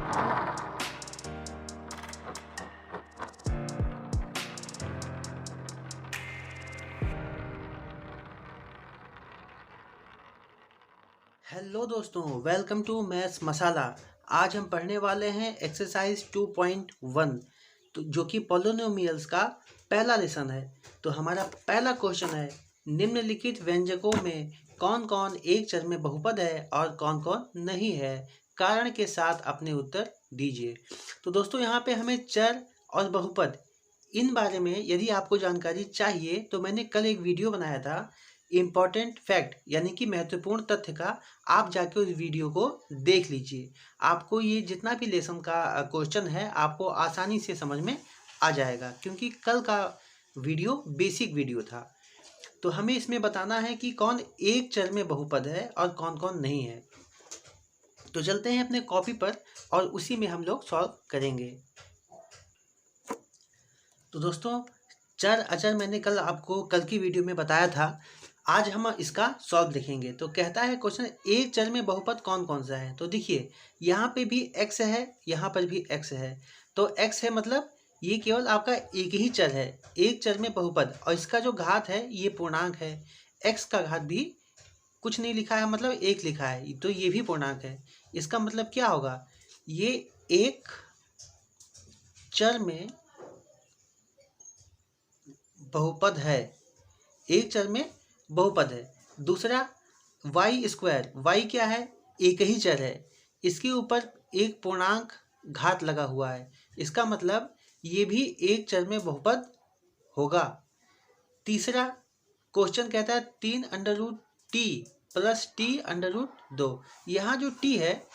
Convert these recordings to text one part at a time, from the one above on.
Hello दोस्तों, welcome to maths मसाला। आज हम पढ़ने वाले हैं एक्सरसाइज 2.1, तो जो कि पॉलिनोमियल्स का पहला लेसन है। तो हमारा पहला क्वेश्चन है, निम्नलिखित व्यंजकों में कौन कौन एक चर में बहुपद है और कौन कौन नहीं है, कारण के साथ अपने उत्तर दीजिए। तो दोस्तों, यहाँ पे हमें चर और बहुपद इन बारे में यदि आपको जानकारी चाहिए तो मैंने कल एक वीडियो बनाया था, इम्पॉर्टेंट फैक्ट यानी कि महत्वपूर्ण तथ्य का। आप जाके उस वीडियो को देख लीजिए, आपको ये जितना भी लेसन का क्वेश्चन है आपको आसानी से समझ में आ जाएगा, क्योंकि कल का वीडियो बेसिक वीडियो था। तो हमें इसमें बताना है कि कौन एक चर में बहुपद है और कौन कौन नहीं है। तो चलते हैं अपने कॉपी पर और उसी में हम लोग सॉल्व करेंगे। तो दोस्तों, चर अचर मैंने कल आपको कल की वीडियो में बताया था, आज हम इसका सॉल्व देखेंगे। तो कहता है क्वेश्चन, एक चर में बहुपद कौन कौन सा है। तो देखिए, यहाँ पे भी x है, यहाँ पर भी x है। तो x है मतलब ये केवल आपका एक ही चर है, एक चर में बहुपद, और इसका जो घात है ये पूर्णांक है। x का घात भी कुछ नहीं लिखा है, मतलब एक लिखा है, तो ये भी पूर्णांक है। इसका मतलब क्या होगा, ये एक चर में बहुपद है, एक चर में बहुपद है। दूसरा वाई स्क्वायर, वाई क्या है, एक ही चर है, इसके ऊपर एक पूर्णांक घात लगा हुआ है, इसका मतलब ये भी एक चर में बहुपद होगा। तीसरा क्वेश्चन कहता है 3 under root t plus t under root 2। यहाँ जो टी है,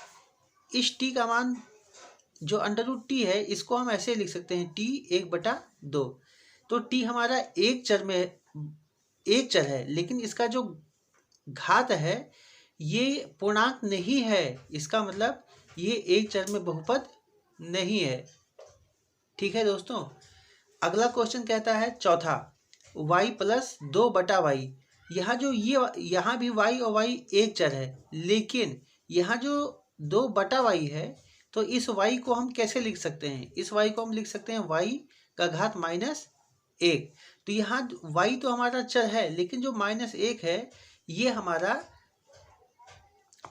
इस टी का मान जो अंडर रूट टी है इसको हम ऐसे लिख सकते हैं, टी 1/2। तो टी हमारा एक चर में एक चर है, लेकिन इसका जो घात है ये पूर्णांक नहीं है, इसका मतलब ये एक चर में बहुपद नहीं है। ठीक है दोस्तों। अगला क्वेश्चन कहता है चौथा, y प्लस 2/y। यहाँ जो ये यहाँ भी y और y एक चर है, लेकिन यहाँ जो 2/y है, तो इस y को हम कैसे लिख सकते हैं, इस y को हम लिख सकते हैं y का घात -1। तो यहाँ y तो हमारा चर है, लेकिन जो -1 है ये हमारा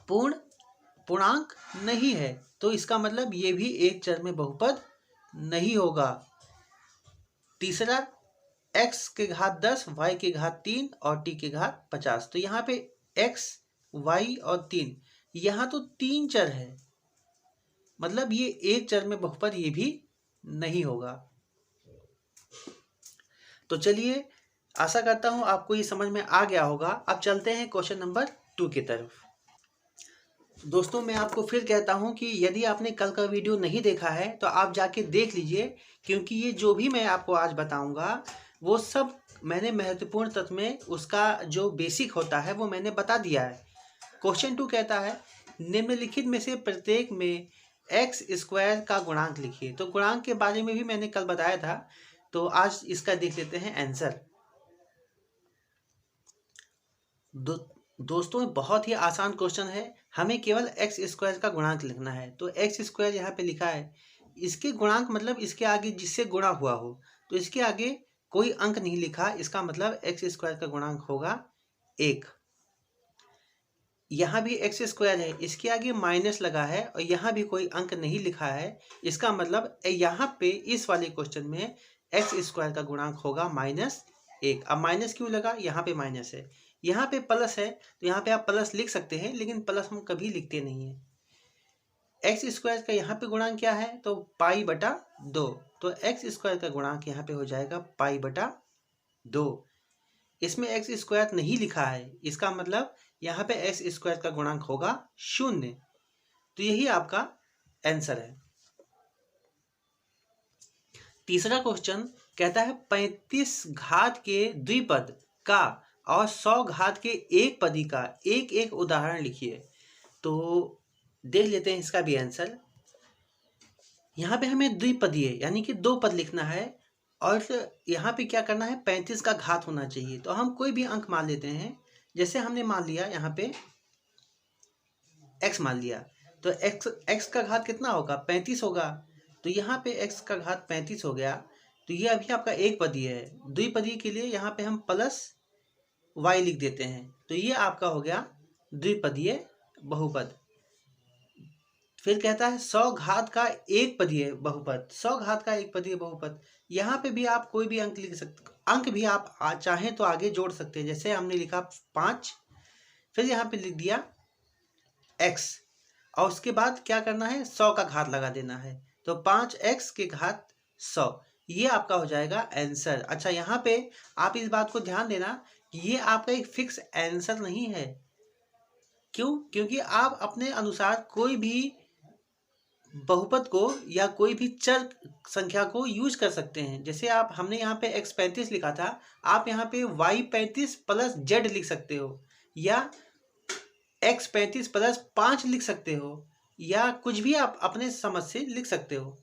पूर्णांक नहीं है, तो इसका मतलब ये भी एक चर में बहुपद नहीं होगा। तीसरा x के घात 10, y के घात 3 और t के घात 50। तो यहाँ पे x, y और 3, यहाँ तो 3 चर है, मतलब ये एक चर में बहुपद ये भी नहीं होगा। तो चलिए, आशा करता हूँ आपको ये समझ में आ गया होगा। अब चलते हैं क्वेश्चन नंबर 2 की तरफ। दोस्तों, मैं आपको फिर कहता हूँ कि यदि आपने कल का वीडियो नहीं देखा है तो आप जाके देख लीजिए, क्योंकि ये जो भी मैं आपको आज बताऊँगा वो सब मैंने महत्वपूर्ण तत्व में उसका जो बेसिक होता है वो मैंने बता दिया है। क्वेश्चन 2 कहता है, निम्नलिखित में से प्रत्येक में एक्स स्क्वायर का गुणांक लिखिए। तो गुणांक के बारे में भी मैंने कल बताया था, तो आज इसका देख लेते हैं आंसर। दोस्तों, बहुत ही आसान क्वेश्चन है, हमें केवल एक्स स्क्वायर का गुणांक लिखना है। तो एक्स स्क्वायर यहाँ पे लिखा है, इसके गुणांक मतलब इसके आगे जिससे गुणा हुआ हो, तो इसके आगे कोई अंक नहीं लिखा, इसका मतलब एक्स स्क्वायर का गुणांक होगा 1। यहाँ भी एक्स स्क्वायर है, इसके आगे माइनस लगा है और यहाँ भी कोई अंक नहीं लिखा है, इसका मतलब यहाँ पे इस वाले क्वेश्चन में एक्स स्क्वायर का गुणांक होगा -1। अब माइनस क्यों लगा, यहाँ पे माइनस है, यहाँ पे प्लस है, तो यहाँ पे आप प्लस लिख सकते हैं, लेकिन प्लस हम कभी लिखते नहीं है। एक्स स्क्वायर का यहाँ पे गुणांक क्या है, तो π/2। तो एक्स स्क्वायर का गुणांक यहाँ पे हो जाएगा π/2। इसमें एक्स स्क्वायर नहीं लिखा है, इसका मतलब यहाँ पे एक्स स्क्वायर का गुणांक होगा 0। तो यही आपका आंसर है। तीसरा क्वेश्चन कहता है 35 घात के द्विपद का और 100 घात के एक पदी का एक एक उदाहरण लिखिए। तो देख लेते हैं इसका भी आंसर। यहाँ पे हमें द्विपदीय यानी कि 2 पद लिखना है, और यहाँ पे क्या करना है, 35 का घात होना चाहिए। तो हम कोई भी अंक मान लेते हैं, जैसे हमने मान लिया यहाँ पे x मान लिया, तो x का घात कितना होगा, 35 होगा। तो यहाँ पे x का घात 35 हो गया। तो ये अभी आपका एक पदीय है। द्विपदीय के लिए यहाँ पे हम प्लस y लिख देते हैं। तो ये आपका हो गया द्विपदीय बहुपद। फिर कहता है 100 घात का एक पदीय बहुपद। 100 घात का एक पदीय बहुपद, यहाँ पे भी आप कोई भी अंक लिख सकते, अंक भी आप चाहें तो आगे जोड़ सकते हैं। जैसे हमने लिखा 5, फिर यहाँ पे लिख दिया x, और उसके बाद क्या करना है, 100 का घात लगा देना है। तो 5x के घात 100, ये आपका हो जाएगा आंसर। अच्छा, यहाँ पे आप इस बात को ध्यान देना कि ये आपका एक फिक्स आंसर नहीं है। क्यों? क्योंकि आप अपने अनुसार कोई भी बहुपद को या कोई भी चर संख्या को यूज कर सकते हैं। जैसे हमने यहाँ पे x 35 लिखा था, आप यहाँ पे y 35 प्लस z लिख सकते हो, या x 35 प्लस 5 लिख सकते हो, या कुछ भी आप अपने समझ से लिख सकते हो।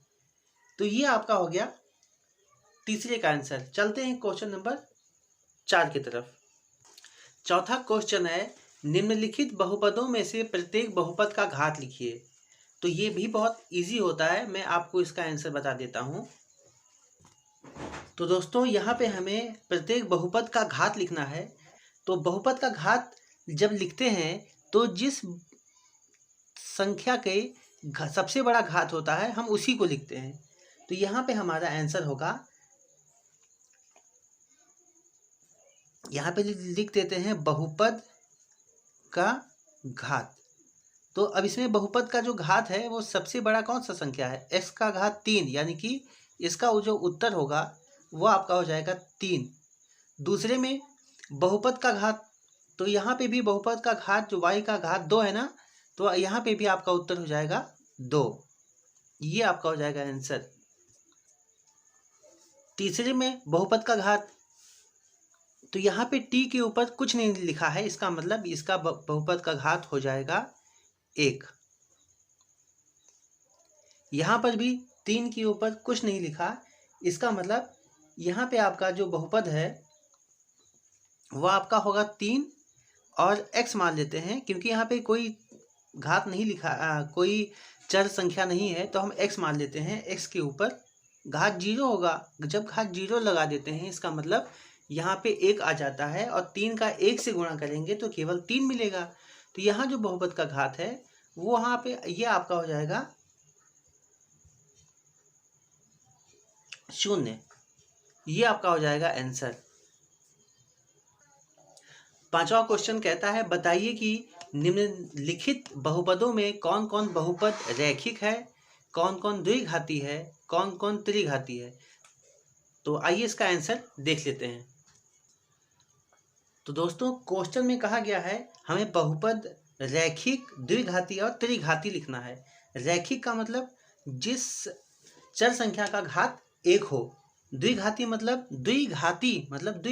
तो ये आपका हो गया तीसरे का आंसर। चलते हैं क्वेश्चन नंबर 4 की तरफ। चौथा क्वेश्चन है, निम्नलिखित बहुपदों में से प्रत्येक बहुपद का घात लिखिए। तो ये भी बहुत इजी होता है, मैं आपको इसका आंसर बता देता हूँ। तो दोस्तों, यहाँ पे हमें प्रत्येक बहुपद का घात लिखना है। तो बहुपद का घात जब लिखते हैं तो जिस संख्या के सबसे बड़ा घात होता है हम उसी को लिखते हैं। तो यहाँ पे हमारा आंसर होगा, यहाँ पे लिख देते हैं बहुपद का घात। तो अब इसमें बहुपद का जो घात है वो सबसे बड़ा कौन सा संख्या है, x का घात 3, यानी कि इसका जो उत्तर होगा वो आपका हो जाएगा 3। दूसरे में बहुपद का घात, तो यहाँ पे भी बहुपद का घात जो y का घात 2 है ना, तो यहाँ पे भी आपका उत्तर हो जाएगा 2। ये आपका हो जाएगा आंसर। तीसरे में बहुपद का घात, तो यहाँ पे t के ऊपर कुछ नहीं लिखा है, इसका मतलब इसका बहुपद का घात हो जाएगा 1। यहाँ पर भी 3 के ऊपर कुछ नहीं लिखा, इसका मतलब यहाँ पे आपका जो बहुपद है वह आपका होगा 3 और x मान लेते हैं, क्योंकि यहाँ पे कोई घात नहीं लिखा, कोई चर संख्या नहीं है, तो हम x मान लेते हैं। x के ऊपर घात 0 होगा। जब घात 0 लगा देते हैं इसका मतलब यहाँ पे 1 आ जाता है, और 3 का 1 से गुणा करेंगे तो केवल 3 मिलेगा। तो यहाँ जो बहुपद का घात है वो वहाँ पे ये आपका हो जाएगा 0। ये आपका हो जाएगा आंसर। पांचवा क्वेश्चन कहता है, बताइए कि निम्नलिखित बहुपदों में कौन कौन बहुपद रैखिक है, कौन कौन द्विघाती है, कौन कौन त्रिघाती है। तो आइए इसका आंसर देख लेते हैं। तो दोस्तों, क्वेश्चन में कहा गया है हमें बहुपद रैखिक, द्विघाती और त्रिघाती लिखना है। रैखिक का मतलब जिस चर संख्या का घात 1 हो, द्विघाती मतलब द्वि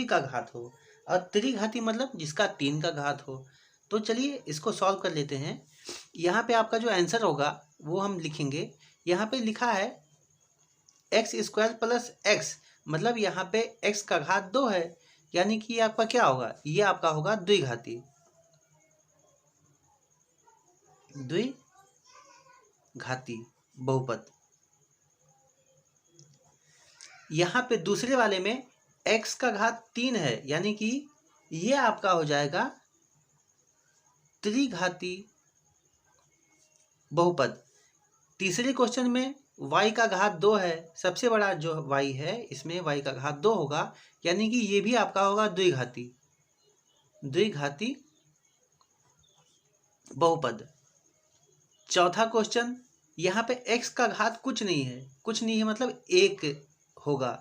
का घात हो, और त्रिघाती मतलब जिसका 3 का घात हो। तो चलिए इसको सॉल्व कर लेते हैं। यहाँ पे आपका जो आंसर होगा वो हम लिखेंगे। यहाँ पे लिखा है x² प्लस x, मतलब यहाँ पे x का घात 2 है, यानी कि ये आपका क्या होगा, ये आपका होगा द्विघाती बहुपद। यहाँ पे दूसरे वाले में x का घात 3 है, यानी कि ये आपका हो जाएगा त्रिघाती बहुपद। तीसरे क्वेश्चन में y का घात 2 है, सबसे बड़ा जो y है इसमें y का घात 2 होगा, यानी कि ये भी आपका होगा द्विघाती बहुपद। चौथा क्वेश्चन, यहाँ पे x का घात कुछ नहीं है मतलब 1 होगा,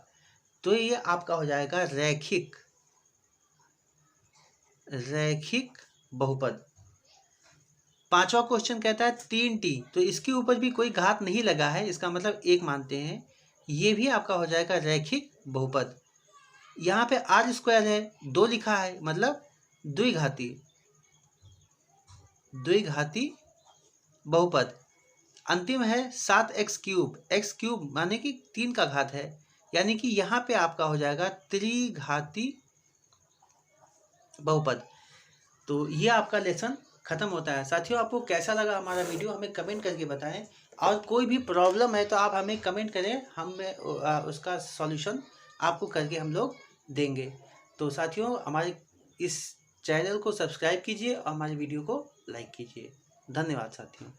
तो ये आपका हो जाएगा रैखिक बहुपद। पांचवा क्वेश्चन कहता है 3t, तो इसके ऊपर भी कोई घात नहीं लगा है, इसका मतलब 1 मानते हैं, ये भी आपका हो जाएगा रैखिक बहुपद। यहाँ पे r² है, 2 लिखा है, मतलब द्विघाती बहुपद। अंतिम है 7x³ x³ माने कि 3 का घात है, यानी कि यहाँ पे आपका हो जाएगा त्रिघाती बहुपद। तो ये आपका लेसन ख़त्म होता है। साथियों, आपको कैसा लगा हमारा वीडियो हमें कमेंट करके बताएं, और कोई भी प्रॉब्लम है तो आप हमें कमेंट करें, उसका सॉल्यूशन आपको करके हम लोग देंगे। तो साथियों, हमारे इस चैनल को सब्सक्राइब कीजिए और हमारे वीडियो को लाइक कीजिए। धन्यवाद साथियों।